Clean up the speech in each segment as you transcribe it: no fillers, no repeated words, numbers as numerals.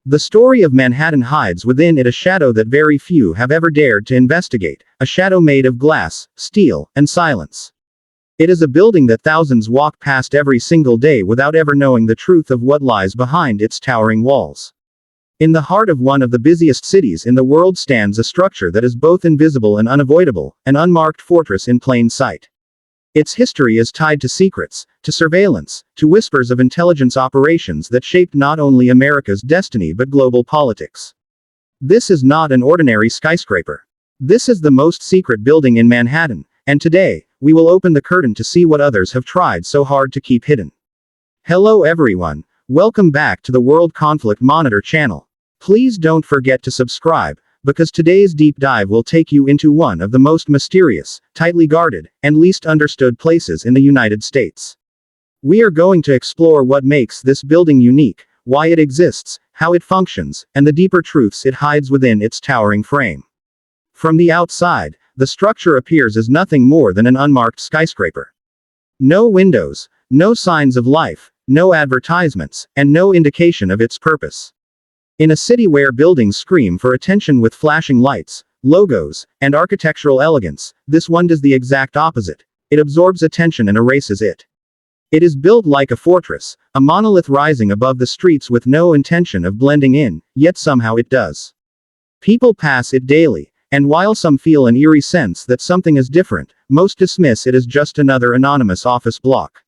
The story of Manhattan hides within it a shadow that very few have ever dared to investigate, a shadow made of glass, steel, and silence. It is a building that thousands walk past every single day without ever knowing the truth of what lies behind its towering walls. In the heart of one of the busiest cities in the world stands a structure that is both invisible and unavoidable, an unmarked fortress in plain sight. Its history is tied to secrets, to surveillance, to whispers of intelligence operations that shaped not only America's destiny but global politics. This is not an ordinary skyscraper. This is the most secret building in Manhattan, and today, we will open the curtain to see what others have tried so hard to keep hidden. Hello everyone, welcome back to the World Conflict Monitor channel. Please don't forget to subscribe, because today's deep dive will take you into one of the most mysterious, tightly guarded, and least understood places in the United States. We are going to explore what makes this building unique, why it exists, how it functions, and the deeper truths it hides within its towering frame. From the outside, the structure appears as nothing more than an unmarked skyscraper. No windows, no signs of life, no advertisements, and no indication of its purpose. In a city where buildings scream for attention with flashing lights, logos, and architectural elegance, this one does the exact opposite. It absorbs attention and erases it. It is built like a fortress, a monolith rising above the streets with no intention of blending in, yet somehow it does. People pass it daily, and while some feel an eerie sense that something is different, most dismiss it as just another anonymous office block.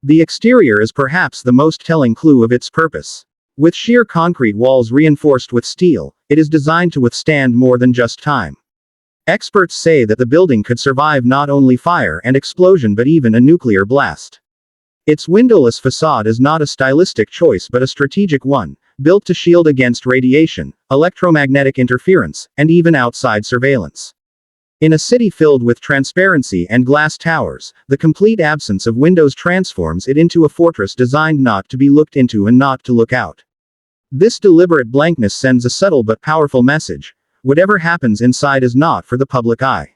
The exterior is perhaps the most telling clue of its purpose. With sheer concrete walls reinforced with steel, it is designed to withstand more than just time. Experts say that the building could survive not only fire and explosion but even a nuclear blast. Its windowless facade is not a stylistic choice but a strategic one, built to shield against radiation, electromagnetic interference, and even outside surveillance. In a city filled with transparency and glass towers, the complete absence of windows transforms it into a fortress designed not to be looked into and not to look out. This deliberate blankness sends a subtle but powerful message: whatever happens inside is not for the public eye.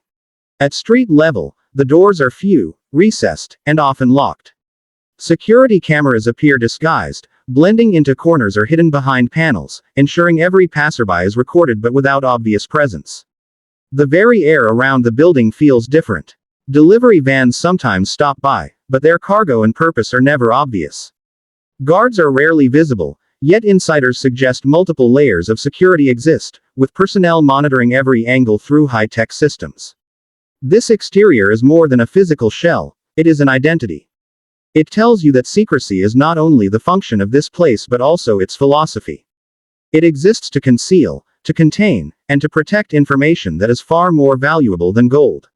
At street level, the doors are few, recessed, and often locked. Security cameras appear disguised, blending into corners or hidden behind panels, ensuring every passerby is recorded but without obvious presence. The very air around the building feels different. Delivery vans sometimes stop by, but their cargo and purpose are never obvious. Guards are rarely visible, yet insiders suggest multiple layers of security exist, with personnel monitoring every angle through high-tech systems. This exterior is more than a physical shell, it is an identity. It tells you that secrecy is not only the function of this place but also its philosophy. It exists to conceal, to contain, and to protect information that is far more valuable than gold.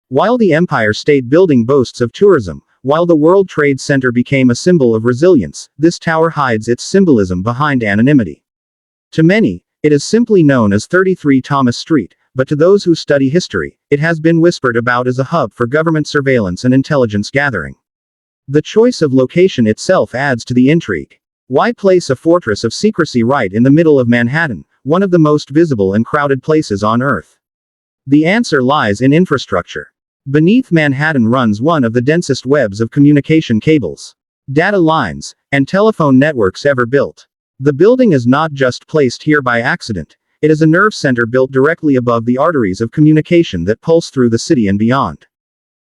While the Empire State Building boasts of tourism, while the World Trade Center became a symbol of resilience, this tower hides its symbolism behind anonymity. To many, it is simply known as 33 Thomas Street, but to those who study history, it has been whispered about as a hub for government surveillance and intelligence gathering. The choice of location itself adds to the intrigue. Why place a fortress of secrecy right in the middle of Manhattan, one of the most visible and crowded places on Earth? The answer lies in infrastructure. Beneath Manhattan runs one of the densest webs of communication cables, data lines, and telephone networks ever built. The building is not just placed here by accident, it is a nerve center built directly above the arteries of communication that pulse through the city and beyond.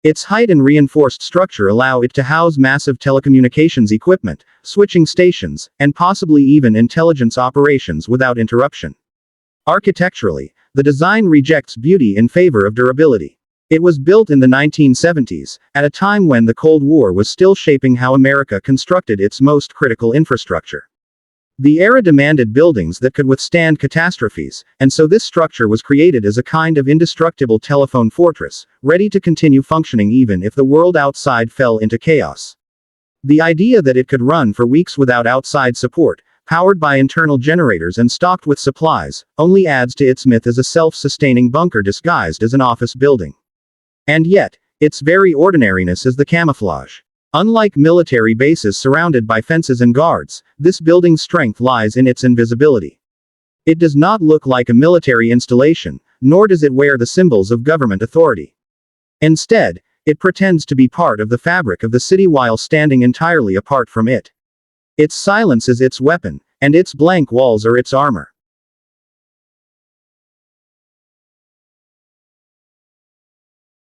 Its height and reinforced structure allow it to house massive telecommunications equipment, switching stations, and possibly even intelligence operations without interruption. Architecturally, the design rejects beauty in favor of durability. It was built in the 1970s, at a time when the Cold War was still shaping how America constructed its most critical infrastructure. The era demanded buildings that could withstand catastrophes, and so this structure was created as a kind of indestructible telephone fortress, ready to continue functioning even if the world outside fell into chaos. The idea that it could run for weeks without outside support, powered by internal generators and stocked with supplies, only adds to its myth as a self-sustaining bunker disguised as an office building. And yet, its very ordinariness is the camouflage. Unlike military bases surrounded by fences and guards, this building's strength lies in its invisibility. It does not look like a military installation, nor does it wear the symbols of government authority. Instead, it pretends to be part of the fabric of the city while standing entirely apart from it. Its silence is its weapon, And its blank walls are its armor.